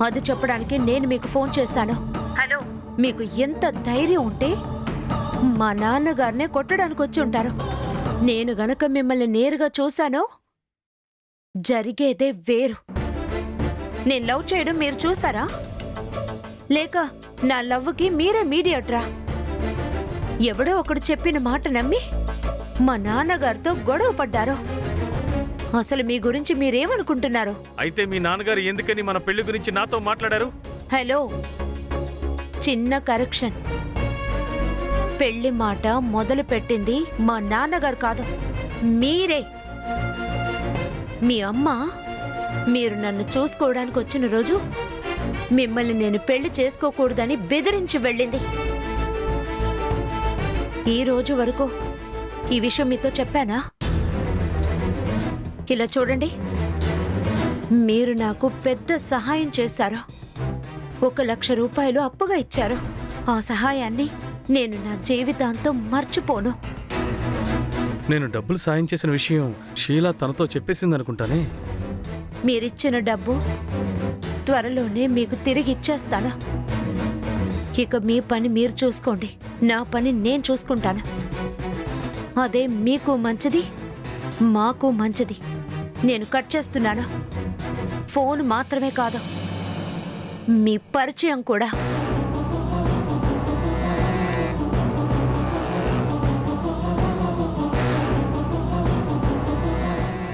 అది చెప్పడానికి నేను మీకు ఫోన్ చేశాను. హలో, మీకు ఎంత ధైర్యం ఉంటే మా నాన్నగారినే కొట్టడానికి వచ్చి ఉంటారు. నేను గనక మిమ్మల్ని నేరుగా చూశానో జరిగేదే వేరు. నేను లవ్ చేయడం మీరు చూసారా, లేక నా లవ్కి మీరే మీడియేటరా? ఎవడో ఒకడు చెప్పిన మాట నమ్మి మా నాన్నగారితో గొడవ పడ్డారు. అసలు మీ గురించి మీరేమనుకుంటున్నారు? అయితే మీ నాన్నగారు ఎందుకని మన పెళ్లి గురించి నాతో మాట్లాడారు? హలో, చిన్న కరెక్షన్. పెళ్లి మాట మొదలు పెట్టింది మా నాన్నగారు కాదు, మీరే. మీ అమ్మ మీరు నన్ను చూసుకోవడానికి వచ్చిన రోజు మిమ్మల్ని నేను పెళ్లి చేసుకోకూడదని బెదిరించి వెళ్ళింది. ఈ రోజు వరకు ఈ విషయం మీతో చెప్పానా? ఇలా చూడండి, మీరు నాకు పెద్ద సహాయం చేశారు. 1,00,000 రూపాయలు అప్పుగా ఇచ్చారు. ఆ సహాయాన్ని నేను నా జీవితాంతం మర్చిపోను. నేను డబ్బులు సాయం చేసిన విషయం షీలా తనతో చెప్పేసిందనుకుంటానే. మీరిచ్చిన డబ్బు త్వరలోనే మీకు తిరిగి ఇచ్చేస్తాను. ఇక మీ పని మీరు చూసుకోండి, నా పని నేను చూసుకుంటాను. అదే మీకు మంచిది, మాకు మంచిది. నేను కట్ చేస్తున్నాను. ఫోన్ మాత్రమే కాదు, మీ పరిచయం కూడా.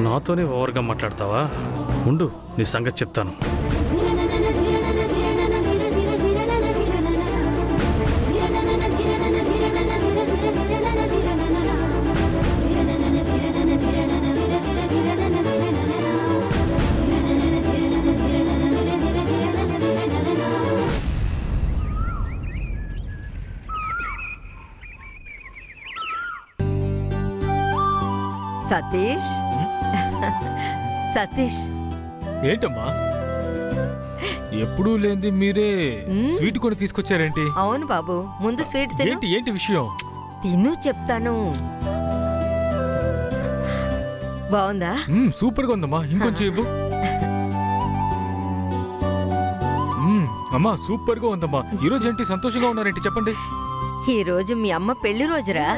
నాతోనే ఓవర్గా మాట్లాడతావా? ఉండు, నీ సంగతి చెప్తాను. సతీష్, సతీష్. ఏంటమ్మా ఎప్పుడూ లేంది మీరే స్వీట్ కొని తీసుకొచ్చారేంటి? అవును బాబు, ముందు స్వీట్ తిను. ఏంటి ఏంటి విషయం? తిను, చెప్తాను. బాగుందా? సూపర్ గా ఉందమ్మా, ఇంకొంచెం ఇవ్వు. అమ్మా సూపర్ గా ఉందమ్మా. ఈ రోజు ఏంటి సంతోషంగా ఉన్నారేంటి చెప్పండి? ఈ రోజు మీ అమ్మ పెళ్లి రోజురా.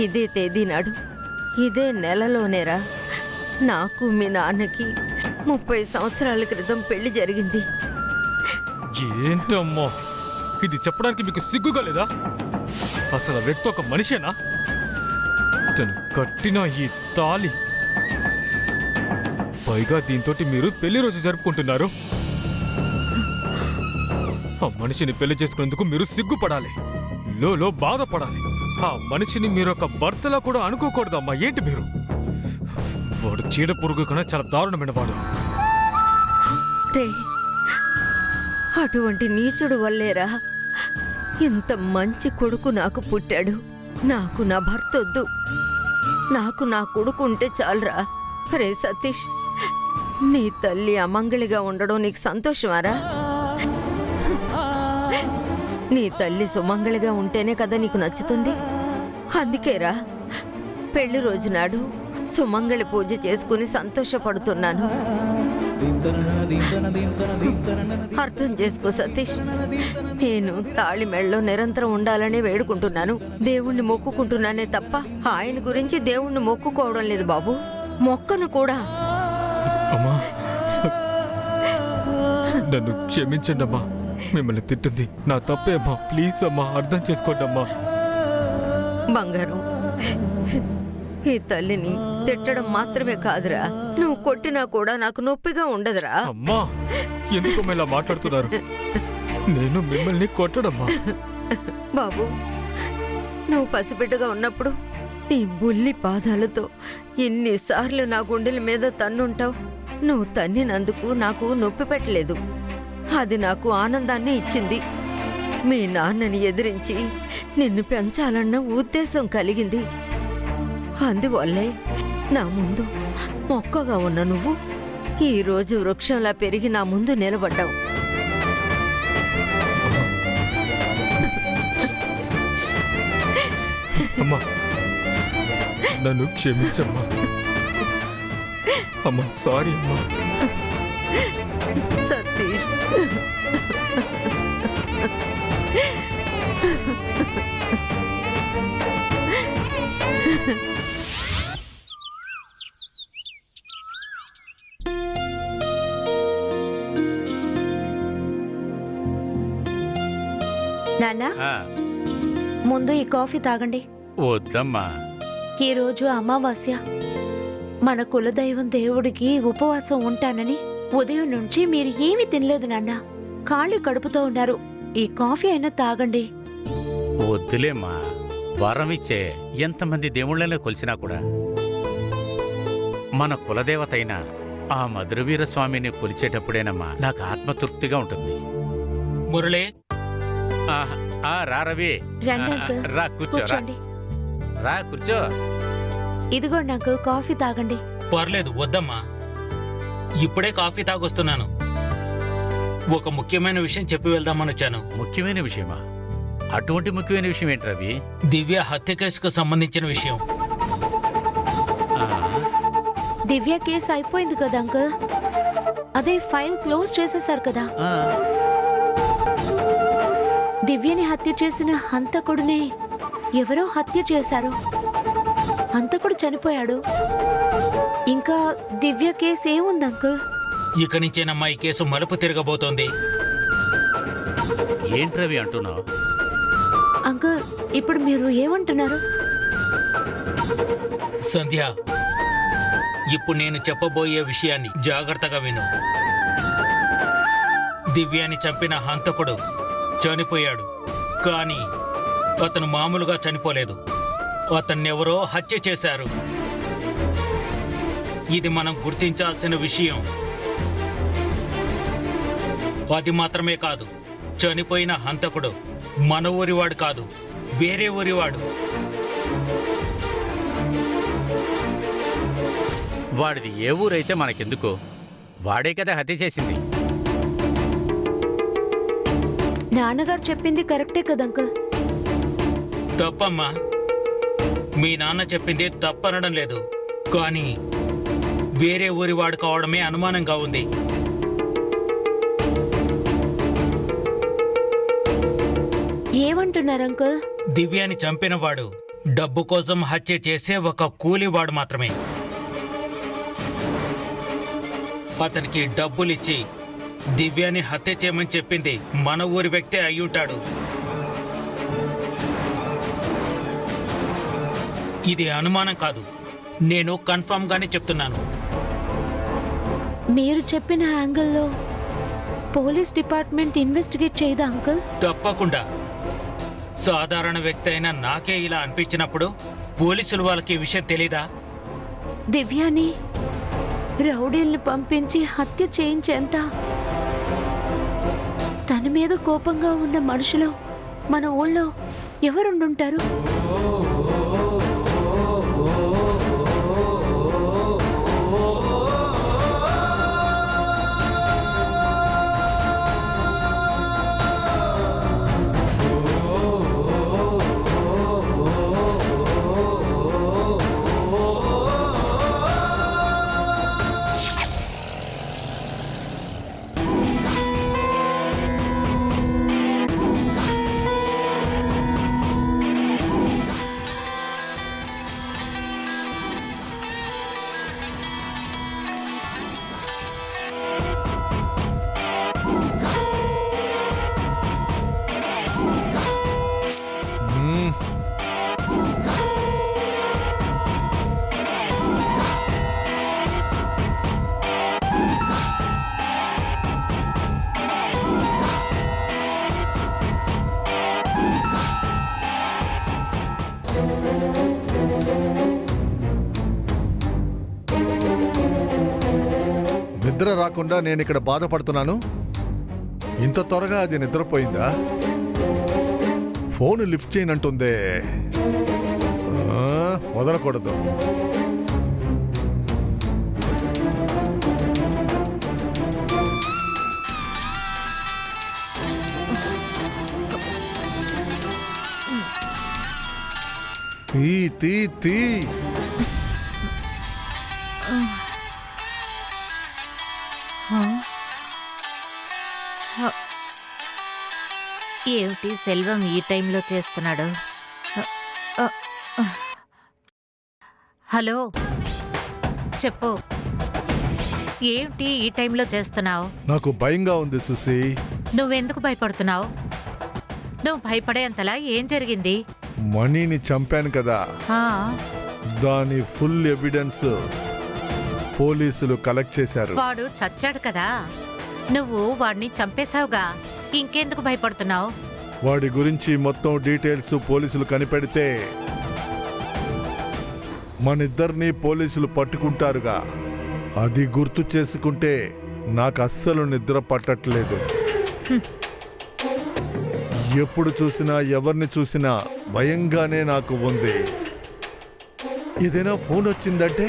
ఇదే తేదీ నాడు, ఇదే నెలలోనేరా నాకు మీ నాన్నకి 30 సంవత్సరాల క్రితం పెళ్లి జరిగింది. ఏంటమ్మా ఇది చెప్పడానికి మీకు సిగ్గుగా లేదా? అసలు ఆ వ్యక్తి ఒక మనిషేనా? తను కట్టిన ఈ తాళి, పైగా దీంతో మీరు పెళ్లి రోజు జరుపుకుంటున్నారు. ఆ మనిషిని పెళ్లి చేసుకునేందుకు మీరు సిగ్గుపడాలి, లో బాధపడాలి. ఆ మనిషిని మీరు ఒక భర్తలా కూడా అనుకోకూడదమ్మా. ఏంటి మీరు? వాడు చీడ పురుగు కన్నా చాలా దారుణమైన వాడు. రే, అటువంటి నీచుడు వల్లేరా ఇంత మంచి కొడుకు నాకు పుట్టాడు. నాకు నా భర్త వద్దు, నాకు నా కొడుకు ఉంటే చాలురా. రే సతీష్, నీ తల్లి అమంగళిగా ఉండడం నీకు సంతోషమారా? నీ తల్లి సుమంగళిగా ఉంటేనే కదా నీకు నచ్చుతుంది. అందుకేరా పెళ్లి రోజు నాడు సుమంగళి పూజ చేసుకుని సంతోషపడుతున్నాను. అర్థం చేసుకో సతీష్, నేను తాళి మెళ్ళలో నిరంతరం ఉండాలనే వేడుకుంటున్నాను, దేవుణ్ణి మొక్కుకుంటున్నానే తప్ప ఆయన గురించి దేవుణ్ణి మొక్కుకోవడం లేదు బాబు. మొక్కను కూడా. అమ్మా నన్ను క్షమించండి అమ్మా, మిమ్మల్ని తిట్టింది నా తప్పే అమ్మా. ప్లీజ్ అమ్మా, అర్థం చేసుకోండి అమ్మా. బంగారం, ఈ తల్లిని తిట్టడం మాత్రమే కాదురా, నువ్వు కొట్టినా కూడా నాకు నొప్పిగా ఉండదురా. అమ్మా ఎందుకు ఇలా మాట్లాడుతున్నారు? నేను మిమ్మల్ని కొట్టడమ్మా. బాబు, నువ్వు పసిబిడ్డగా ఉన్నప్పుడు నీ బుల్లి పాదాలతో ఎన్నిసార్లు నా గుండెల మీద తన్నుంటావు. నువ్వు తన్నినందుకు నాకు నొప్పి పెట్టలేదు, అది నాకు ఆనందాన్ని ఇచ్చింది. మీ నాన్నని ఎదిరించి నిన్ను పెంచాలన్న ఉద్దేశం కలిగింది. అందువల్లే నా ముందు మొక్కగా ఉన్న నువ్వు ఈరోజు వృక్షంలా పెరిగి నా ముందు నిలబడ్డావు. అమ్మా నన్ను క్షమించమ్మా. అమ్మా సారీ అమ్మా. సతీష్, నాన్న ఆ, ముందు ఈ కాఫీ తాగండి. వద్దమ్మా. ఈరోజు అమావాస్య. మన కులదైవం దేవుడికి ఉపవాసం ఉంటానని ఉదయం నుంచి మీరు ఏమీ తినలేదు నాన్న. ఖాళీ కడుపుతో ఉన్నారు. ఈ కాఫీ అయినా తాగండి. వద్దులేమ్మా. వరం ఇచ్చే ఎంతమంది దేవుళ్ళనే కొలిసినా కూడా మన కులదేవత అయిన ఆ మధురవీర స్వామిని కొలిచేటప్పుడేనమ్మా నాకు ఆత్మతృప్తిగా ఉంటుంది. మురళి, రా రవి. రండి అంకుల్. రా కూర్చో. కూర్చోండి. రా కూర్చో. ఇదిగోండి అంకుల్, కాఫీ తాగండి. పర్లేదు వద్దమ్మా. ఇప్పుడే కాఫీ తాగొస్తున్నాను. ఒక ముఖ్యమైన విషయం చెప్పి వెళ్దామని వచ్చాను. ముఖ్యమైన విషయమా? అటువంటి ముఖ్యమైన విషయం ఏంటి రవి? దివ్య హత్య కేసుకు సంబంధించిన విషయం. ఆ, దివ్య కేసు అయిపోయింది కదా అంకుల్. అదే ఫైల్ క్లోజ్ చేసేశారు కదా. ఆ, దివ్యని హత్య చేసిన హంతకుడిని ఎవరో హత్య చేశారు. హంతకుడు చనిపోయాడు. ఇంకా దివ్య కేసు ఏముంది అంకుల్? ఇక నుంచేనమ్మా ఈ కేసు మలుపు తిరగబోతోంది. ఏంటి రవి అంటున్నావు? అంకుల్, ఇప్పుడు మీరు ఏమంటున్నారు? సంధ్య, ఇప్పుడు నేను చెప్పబోయే విషయాన్ని జాగ్రత్తగా విను. దివ్యాని చంపిన హంతకుడు చనిపోయాడు. కానీ అతను మామూలుగా చనిపోలేదు. అతన్నెవరో హత్య చేశారు. ఇది మనం గుర్తించాల్సిన విషయం. అది మాత్రమే కాదు, చనిపోయిన హంతకుడు మన ఊరివాడు కాదు, వేరే ఊరివాడు. వాడిది ఏ ఊరైతే మనకెందుకు? వాడే కదా హత్య చేసింది. నాన్నగారు చెప్పింది కరెక్టే కదా అంకుల్. తప్పమ్మా. మీ నాన్న చెప్పింది తప్పనడం లేదు. కానీ వేరే ఊరివాడు కావడమే అనుమానంగా ఉంది. ఏమంటున్నారు అంకుల్? దివ్యాని చంపినవాడు డబ్బు కోసం హత్య చేసే ఒక కూలివాడు మాత్రమే. అతనికి డబ్బులిచ్చి దివ్యాని హత్య చేయమని చెప్పింది మన ఊరి వ్యక్తే అయ్యుంటాడు. ఇది అనుమానం కాదు, నేను కన్ఫర్మ్ గానే చెప్తున్నాను. మీరు చెప్పిన యాంగిల్లో పోలీస్ డిపార్ట్మెంట్ ఇన్వెస్టిగేట్ చేయదా అంకుల్? తప్పకుండా. సాధారణ వ్యక్తి అయినా నాకే ఇలా అనిపించినప్పుడు పోలీసులు వాళ్ళకి ఈ విషయం తెలీదా? దివ్యాని రౌడీల్ని పంపించి హత్య చేయించేంత తన మీద కోపంగా ఉన్న మనుషులు మన ఊళ్ళో ఎవరుండుంటారు? నిద్ర రాకుండా నేను ఇక్కడ బాధపడుతున్నాను. ఇంత త్వరగా అది నిద్రపోయిందా? Phone lift చేయనంటుందే. వదలకూడదు. తీ తీ తీ ఏమిటి సెల్వం ఈ టైంలో చేస్తున్నాడు? హలో, చెప్పు. ఏమిటి ఈ టైంలో చేస్తున్నావు? నాకు భయంగా ఉంది సుసి. నువ్వెందుకు భయపడుతున్నావు? నువ్వు భయపడేంతలా ఏం జరిగింది? మణిని చంపాను కదా, ఆ, దాని ఫుల్ ఎవిడెన్స్ పోలీసులు కలెక్ట్ చేశారు. వాడు చచ్చాడు కదా, నువ్వు వాడిని చంపేశావుగా, ఇంకెందుకు భయపడుతున్నావు? వాడి గురించి మొత్తం డీటెయిల్స్ పోలీసులు కనిపెడితే మనిద్దరినీ పోలీసులు పట్టుకుంటారుగా. అది గుర్తు చేసుకుంటే నాకు అస్సలు నిద్ర పట్టట్లేదు. ఎప్పుడు చూసినా ఎవరిని చూసినా భయంగానే నాకు ఉంది. ఏదైనా ఫోన్ వచ్చిందంటే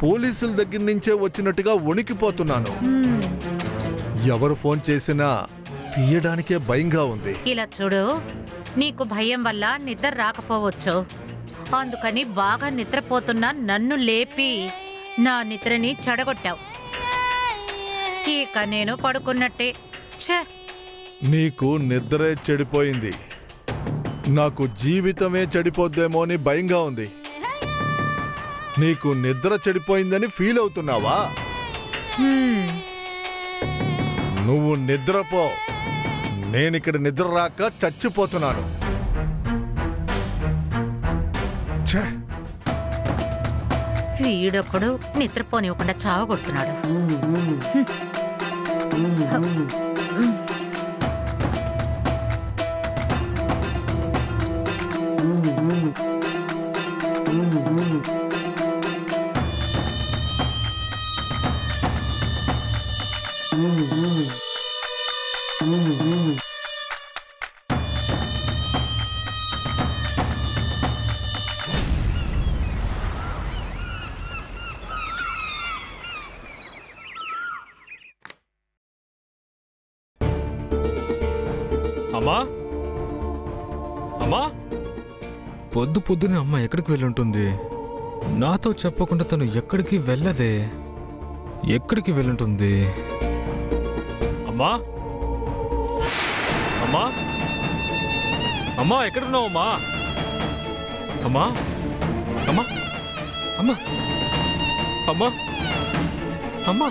పోలీసుల దగ్గర నుంచే వచ్చినట్టుగా వణికిపోతున్నాను. ఎవరు ఫోన్ చేసినా తీయడానికే భయంగా ఉంది. ఇలా చూడు, నీకు భయం వల్ల నిద్ర రాకపోవచ్చు, అందుకని బాగా నిద్రపోతున్న నన్ను లేపి నా నిద్రని చెడగొట్టావు. ఇక నేను పడుకున్నట్టే. ఛే, నీకు నిద్రే చెడిపోయింది, నాకు జీవితమే చెడిపోద్దేమో అని భయంగా ఉంది. నీకు నిద్ర చెడిపోయిందని ఫీల్ అవుతున్నావా? నువ్వు నిద్రపో, నేనిక్కడ నిద్ర రాక చచ్చిపోతున్నాను. ఛే! వీడొక్కడు నిద్రపోనివ్వకుండా చావగొడుతున్నాడు. అమ్మా, అమ్మా, పొద్దు పొద్దునే అమ్మ ఎక్కడికి వెళ్ళుంటుంది? నాతో చెప్పకుండా తను ఎక్కడికి వెళ్ళదే. ఎక్కడికి వెళ్ళుంటుంది? అమ్మా, అమ్మా, అమ్మా, ఎక్కడున్నావు అమ్మా? అమ్మా, అమ్మా, అమ్మా, అమ్మా, అమ్మా,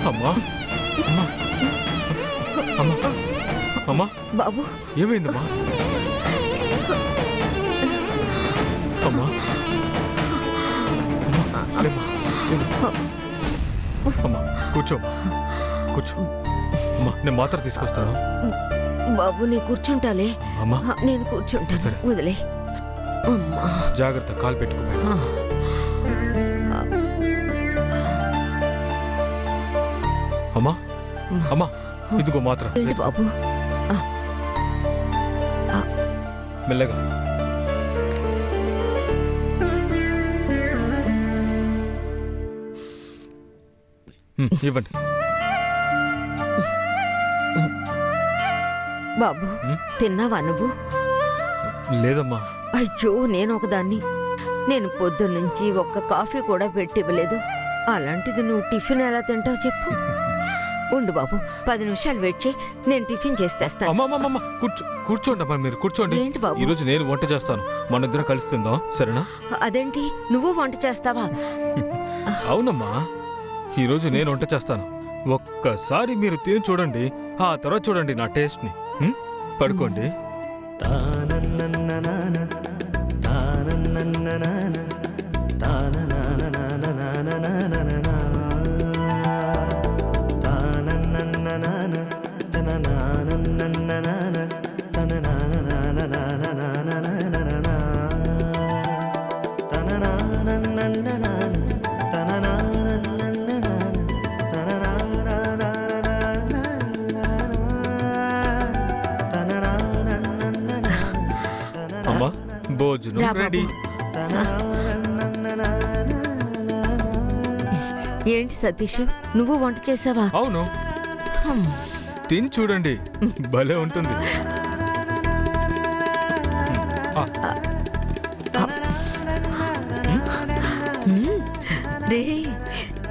అమ్మా, అమ్మా, అమ్మా, అమ్మా, బాబు, ఏమైందమ్మా? అమ్మా, అమ్మా, లేమ్మా, లేమ్మా. అమ్మా, కూర్చో, కూర్చో. అమ్మా, నేను మాత్ర తీసుకొస్తాను. బాబు, నీ కూర్చుంటాలే. అమ్మా, నేను కూర్చుంటాను, సరే. వదిలే. అమ్మా. జాగ్రత్త, కాలు పెట్టుకోమా. ఆ. అమ్మా, అమ్మా, ఇదిగో మాత్ర ఏంటి వేసుకో. బాబు? మెల్లగా. ఇవ్వండి. బాబు, తిన్నావా నువ్వు? లేదమ్మా. అయ్యో, నేను ఒకదాన్ని. నేను పొద్దున్నుంచి ఒక్క కాఫీ కూడా పెట్టివ్వలేదు. అలాంటిది నువ్వు టిఫిన్ ఎలా తింటావు చెప్పు? ఉండు బాబు, 10 నిమిషాలు వెయిట్ చేయి, నేను టిఫిన్ చేసి తెస్తాను. అమ్మా, కూర్చోండి అమ్మా, మీరు కూర్చోండి. ఏంటి బాబు? ఈ రోజు నేను వంట చేస్తాను, మన ఇద్దరం కలిసి తిందాం, సరేనా? అదేంటి, నువ్వు వంట చేస్తావా? అవునమ్మా, ఈ రోజు నేను వంట చేస్తాను. ఒక్కసారి మీరు తిని చూడండి, ఆ తర్వాత చూడండి నా టేస్ట్ ని. పడుకోండి. అమ్మా, భోజనం రా బాబు. రెడీ. ఏంటి సతీష్, నువ్వు వంట చేసావా? అవును, హ్మ్. తిని చూడండి, భలే ఉంటుంది. రే,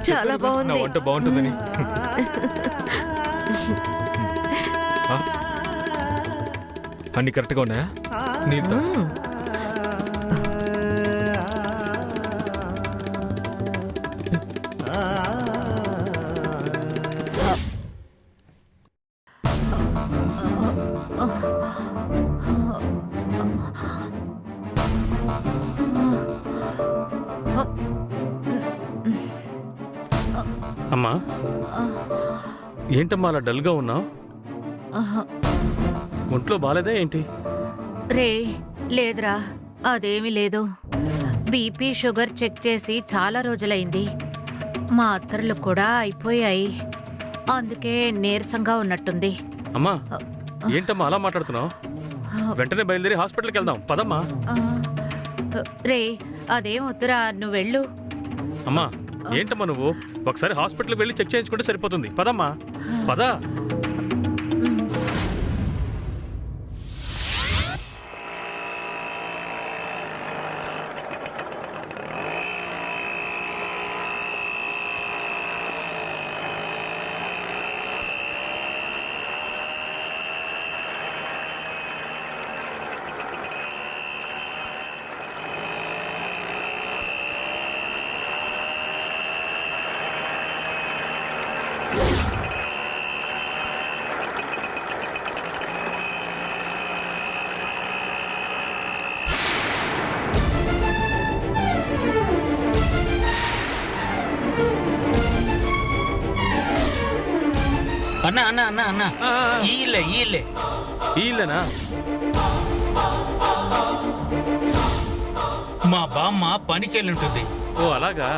చాలా నా బాగుంది. వంట బాగుంటుందని. ఆ? అన్ని కరెక్ట్గా ఉన్నాయా? నీతో అమ్మా ఏంటమ్మా అలా డల్గా ఉన్నావు? ఒంట్లో బాలేదా ఏంటి? రే లేదురా, అదేమీ లేదు. బీపీ షుగర్ చెక్ చేసి చాలా రోజులైంది. మా అత్తర్లు కూడా అయిపోయాయి. అందుకే నీరసంగా ఉన్నట్టుంది. అమ్మా ఏంటమ్మా అలా మాట్లాడుతున్నావు? వెంటనే బయలుదేరి హాస్పిటల్కి వెళ్దాం పదమ్మా. ఆ, రే అదేం వద్దురా, నువ్వు వెళ్ళు. అమ్మా ఏంటమ్మా నువ్వు? ఒకసారి హాస్పిటల్కి వెళ్ళి చెక్ చేయించుకుంటే సరిపోతుంది. పదమ్మా పద. అన్న అన్న అన్న అన్న ఈ ఇల్లే ఈ ఇల్లే. ఈ ఇల్లేనా? మా బామ్మ పనికి వెళ్ళుంటుంది. ఓ అలాగా,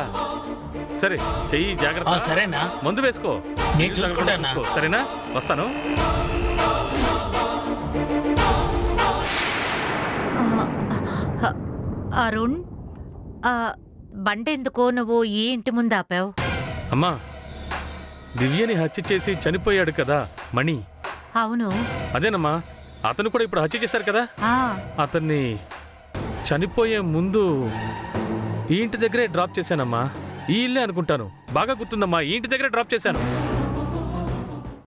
సరే చెయ్యి జాగ్రత్త. సరేనా? మందు వేసుకో. నేను చూసుకుంటానా? చూసుకో, సరేనా? వస్తాను. అరుణ్, బండెందుకో నువ్వు ఈ ఇంటి ముందు ఆపావు? అమ్మా దివ్యని హత్య చేసి చనిపోయాడు కదా మణి. అవును. అదేనమ్మా, అతను కూడా ఇప్పుడు హత్య చేశారు కదా. ఆ, అతన్ని చనిపోయే ముందు ఈ ఇంటి దగ్గరే డ్రాప్ చేశానమ్మా. ఈ ఇల్లే అనుకుంటాను, బాగా గుర్తుందమ్మా, ఈ ఇంటి దగ్గరే డ్రాప్ చేశాను.